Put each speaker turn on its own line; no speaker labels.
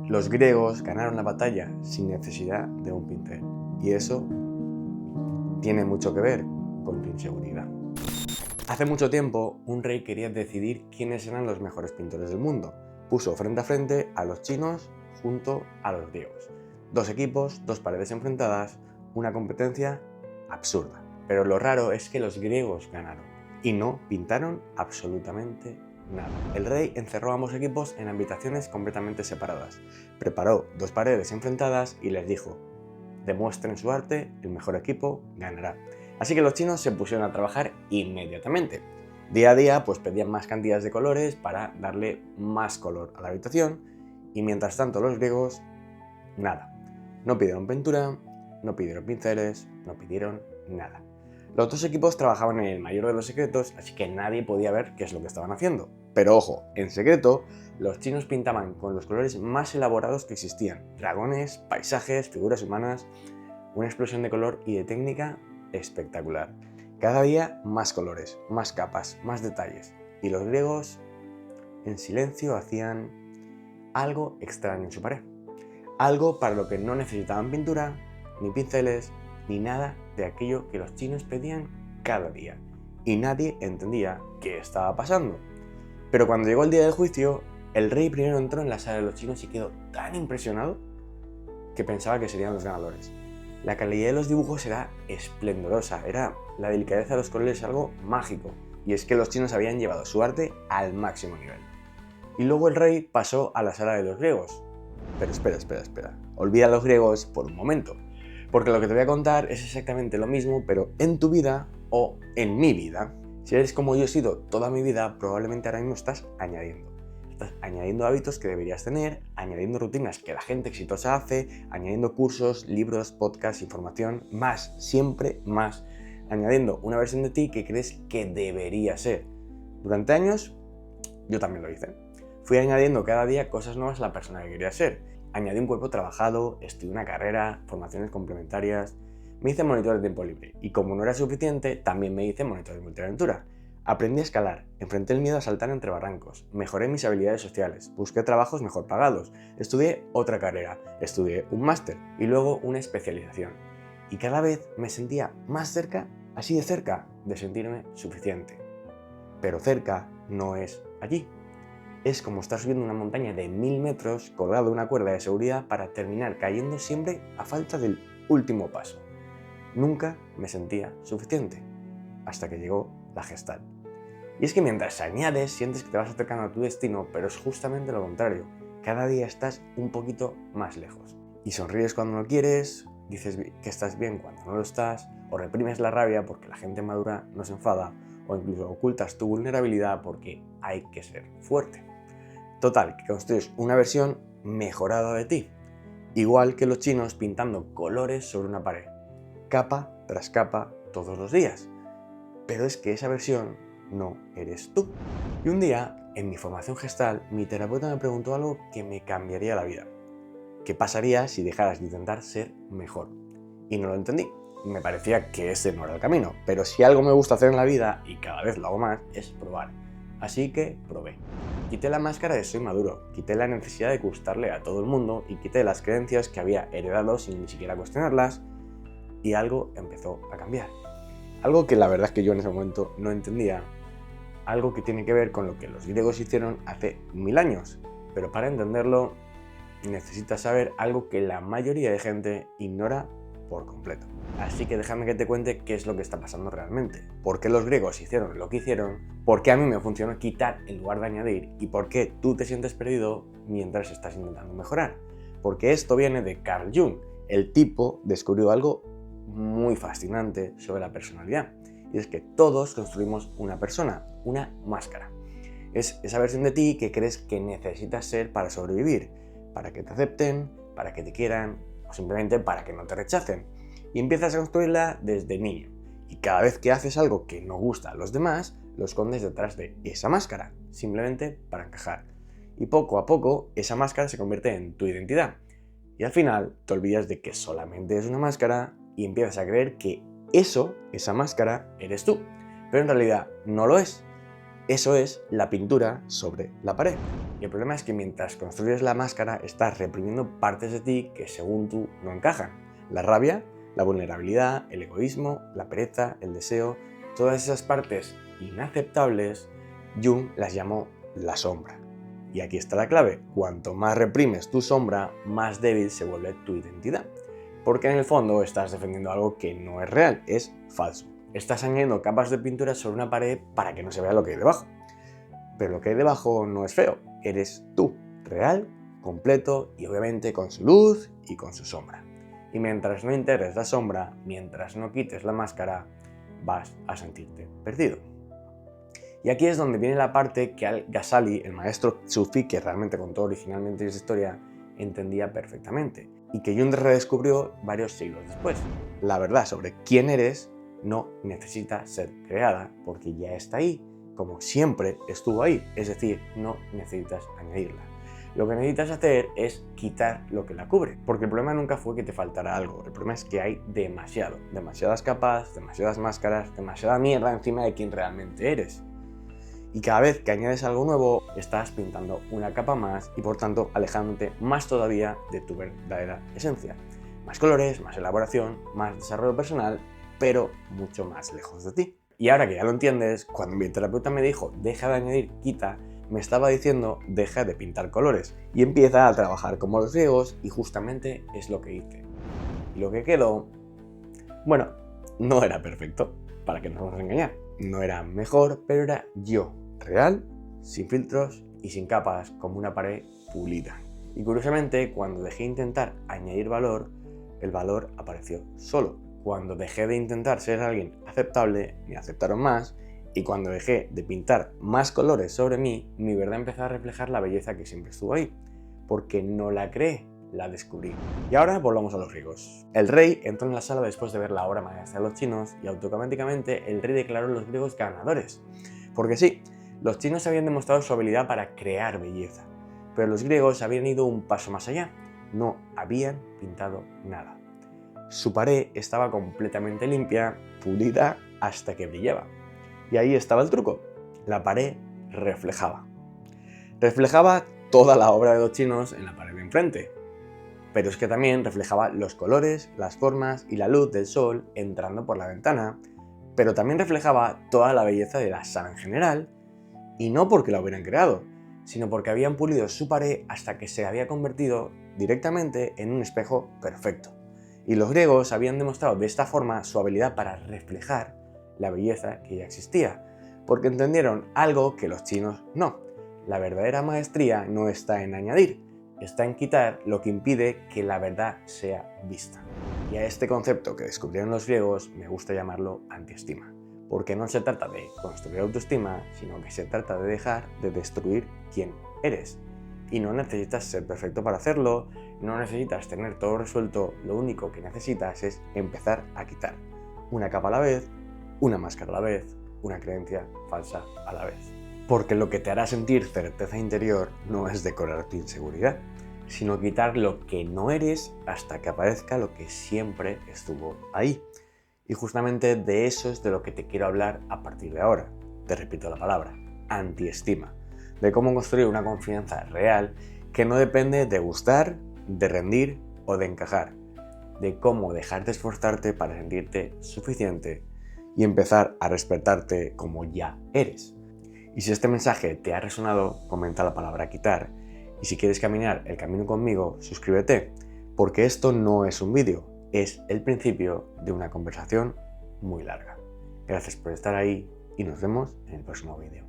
Los griegos ganaron la batalla sin necesidad de un pincel, y eso tiene mucho que ver con tu inseguridad. Hace mucho tiempo, un rey quería decidir quiénes eran los mejores pintores del mundo. Puso frente a frente a los chinos junto a los griegos. Dos equipos, dos paredes enfrentadas, una competencia absurda. Pero lo raro es que los griegos ganaron y no pintaron absolutamente nada. El rey encerró a ambos equipos en habitaciones completamente separadas. Preparó dos paredes enfrentadas y les dijo: demuestren su arte, el mejor equipo ganará. Así que los chinos se pusieron a trabajar inmediatamente. Día a día pues pedían más cantidades de colores para darle más color a la habitación, y mientras tanto los griegos, nada. No pidieron pintura, no pidieron pinceles, no pidieron nada. Los dos equipos trabajaban en el mayor de los secretos, así que nadie podía ver qué es lo que estaban haciendo. Pero ojo, en secreto, los chinos pintaban con los colores más elaborados que existían: dragones, paisajes, figuras humanas, una explosión de color y de técnica espectacular. Cada día más colores, más capas, más detalles. Y los griegos, en silencio, hacían algo extraño en su pared. Algo para lo que no necesitaban pintura, ni pinceles, ni nada de aquello que los chinos pedían cada día. Y nadie entendía qué estaba pasando. Pero cuando llegó el día del juicio, el rey primero entró en la sala de los chinos y quedó tan impresionado que pensaba que serían los ganadores. La calidad de los dibujos era esplendorosa, la delicadeza de los colores algo mágico, y es que los chinos habían llevado su arte al máximo nivel. Y luego el rey pasó a la sala de los griegos. Pero espera, olvida a los griegos por un momento, porque lo que te voy a contar es exactamente lo mismo, pero en tu vida o en mi vida. Si eres como yo he sido toda mi vida, probablemente ahora mismo estás añadiendo hábitos que deberías tener, añadiendo rutinas que la gente exitosa hace, añadiendo cursos, libros, podcasts, información, más, siempre más, añadiendo una versión de ti que crees que debería ser. Durante años, yo también lo hice. Fui añadiendo cada día cosas nuevas a la persona que quería ser. Añadí un cuerpo trabajado, estudié una carrera, formaciones complementarias, me hice monitor de tiempo libre, y como no era suficiente, también me hice monitor de multiaventura. Aprendí a escalar, enfrenté el miedo a saltar entre barrancos, mejoré mis habilidades sociales, busqué trabajos mejor pagados, estudié otra carrera, estudié un máster y luego una especialización. Y cada vez me sentía más cerca, así de cerca, de sentirme suficiente. Pero cerca no es allí. Es como estar subiendo una montaña de 1000 metros colgado de una cuerda de seguridad para terminar cayendo siempre a falta del último paso. Nunca me sentía suficiente, hasta que llegó la Gestalt. Y es que mientras añades, sientes que te vas acercando a tu destino, pero es justamente lo contrario. Cada día estás un poquito más lejos. Y sonríes cuando no quieres, dices que estás bien cuando no lo estás, o reprimes la rabia porque la gente madura no se enfada, o incluso ocultas tu vulnerabilidad porque hay que ser fuerte. Total, que construyes una versión mejorada de ti. Igual que los chinos pintando colores sobre una pared, capa tras capa todos los días. Pero es que esa versión no eres tú. Y un día, en mi formación gestal, mi terapeuta me preguntó algo que me cambiaría la vida. ¿Qué pasaría si dejaras de intentar ser mejor? Y no lo entendí. Me parecía que ese no era el camino. Pero si algo me gusta hacer en la vida, y cada vez lo hago más, es probar. Así que probé. Quité la máscara de soy maduro, quité la necesidad de gustarle a todo el mundo y quité las creencias que había heredado sin ni siquiera cuestionarlas, y algo empezó a cambiar. Algo que la verdad es que yo en ese momento no entendía, algo que tiene que ver con lo que los griegos hicieron hace 1000 años, pero para entenderlo necesitas saber algo que la mayoría de gente ignora por completo. Así que déjame que te cuente qué es lo que está pasando realmente, por qué los griegos hicieron lo que hicieron, por qué a mí me funcionó quitar en lugar de añadir y por qué tú te sientes perdido mientras estás intentando mejorar. Porque esto viene de Carl Jung. El tipo descubrió algo muy fascinante sobre la personalidad, y es que todos construimos una persona, una máscara. Es esa versión de ti que crees que necesitas ser para sobrevivir, para que te acepten, para que te quieran o simplemente para que no te rechacen. Y empiezas a construirla desde niño, y cada vez que haces algo que no gusta a los demás, lo escondes detrás de esa máscara, simplemente para encajar. Y poco a poco esa máscara se convierte en tu identidad, y al final te olvidas de que solamente es una máscara y empiezas a creer que esa máscara, eres tú. Pero en realidad no lo es. Eso es la pintura sobre la pared. Y el problema es que mientras construyes la máscara estás reprimiendo partes de ti que según tú no encajan. La rabia, la vulnerabilidad, el egoísmo, la pereza, el deseo, todas esas partes inaceptables, Jung las llamó la sombra. Y aquí está la clave, cuanto más reprimes tu sombra, más débil se vuelve tu identidad. Porque en el fondo estás defendiendo algo que no es real, es falso. Estás añadiendo capas de pintura sobre una pared para que no se vea lo que hay debajo. Pero lo que hay debajo no es feo, eres tú, real, completo y obviamente con su luz y con su sombra. Y mientras no integres la sombra, mientras no quites la máscara, vas a sentirte perdido. Y aquí es donde viene la parte que Al-Ghazali, el maestro sufí que realmente contó originalmente esa historia, entendía perfectamente y que Jung redescubrió varios siglos después. La verdad sobre quién eres no necesita ser creada porque ya está ahí, como siempre estuvo ahí, es decir, no necesitas añadirla. Lo que necesitas hacer es quitar lo que la cubre, porque el problema nunca fue que te faltara algo, el problema es que hay demasiadas capas, demasiadas máscaras, demasiada mierda encima de quién realmente eres. Y cada vez que añades algo nuevo, estás pintando una capa más y por tanto alejándote más todavía de tu verdadera esencia. Más colores, más elaboración, más desarrollo personal, pero mucho más lejos de ti. Y ahora que ya lo entiendes, cuando mi terapeuta me dijo deja de añadir, quita, me estaba diciendo deja de pintar colores y empieza a trabajar como los griegos y justamente es lo que hice. Y lo que quedó, bueno, no era perfecto, para que no nos vamos a engañar. No era mejor, pero era yo, real, sin filtros y sin capas, como una pared pulida. Y curiosamente, cuando dejé de intentar añadir valor, el valor apareció solo. Cuando dejé de intentar ser alguien aceptable, me aceptaron más, y cuando dejé de pintar más colores sobre mí, mi verdad empezó a reflejar la belleza que siempre estuvo ahí, porque no la creé, la descubrí. Y ahora volvamos a los griegos. El rey entró en la sala después de ver la obra maestra de los chinos y automáticamente el rey declaró a los griegos ganadores. Porque sí, los chinos habían demostrado su habilidad para crear belleza, pero los griegos habían ido un paso más allá, no habían pintado nada. Su pared estaba completamente limpia, pulida hasta que brillaba. Y ahí estaba el truco, la pared reflejaba. Reflejaba toda la obra de los chinos en la pared de enfrente, pero es que también reflejaba los colores, las formas y la luz del sol entrando por la ventana, pero también reflejaba toda la belleza de la sala en general, y no porque la hubieran creado, sino porque habían pulido su pared hasta que se había convertido directamente en un espejo perfecto. Y los griegos habían demostrado de esta forma su habilidad para reflejar la belleza que ya existía, porque entendieron algo que los chinos no. La verdadera maestría no está en añadir, está en quitar lo que impide que la verdad sea vista. Y a este concepto que descubrieron los griegos me gusta llamarlo antiestima, porque no se trata de construir autoestima, sino que se trata de dejar de destruir quién eres. Y no necesitas ser perfecto para hacerlo, no necesitas tener todo resuelto, lo único que necesitas es empezar a quitar. Una capa a la vez, una máscara a la vez, una creencia falsa a la vez. Porque lo que te hará sentir certeza interior no es decorar tu inseguridad, sino quitar lo que no eres hasta que aparezca lo que siempre estuvo ahí. Y justamente de eso es de lo que te quiero hablar a partir de ahora. Te repito la palabra, antiestima. De cómo construir una confianza real que no depende de gustar, de rendir o de encajar. De cómo dejar de esforzarte para sentirte suficiente y empezar a respetarte como ya eres. Y si este mensaje te ha resonado, comenta la palabra quitar. Y si quieres caminar el camino conmigo, suscríbete, porque esto no es un vídeo, es el principio de una conversación muy larga. Gracias por estar ahí y nos vemos en el próximo vídeo.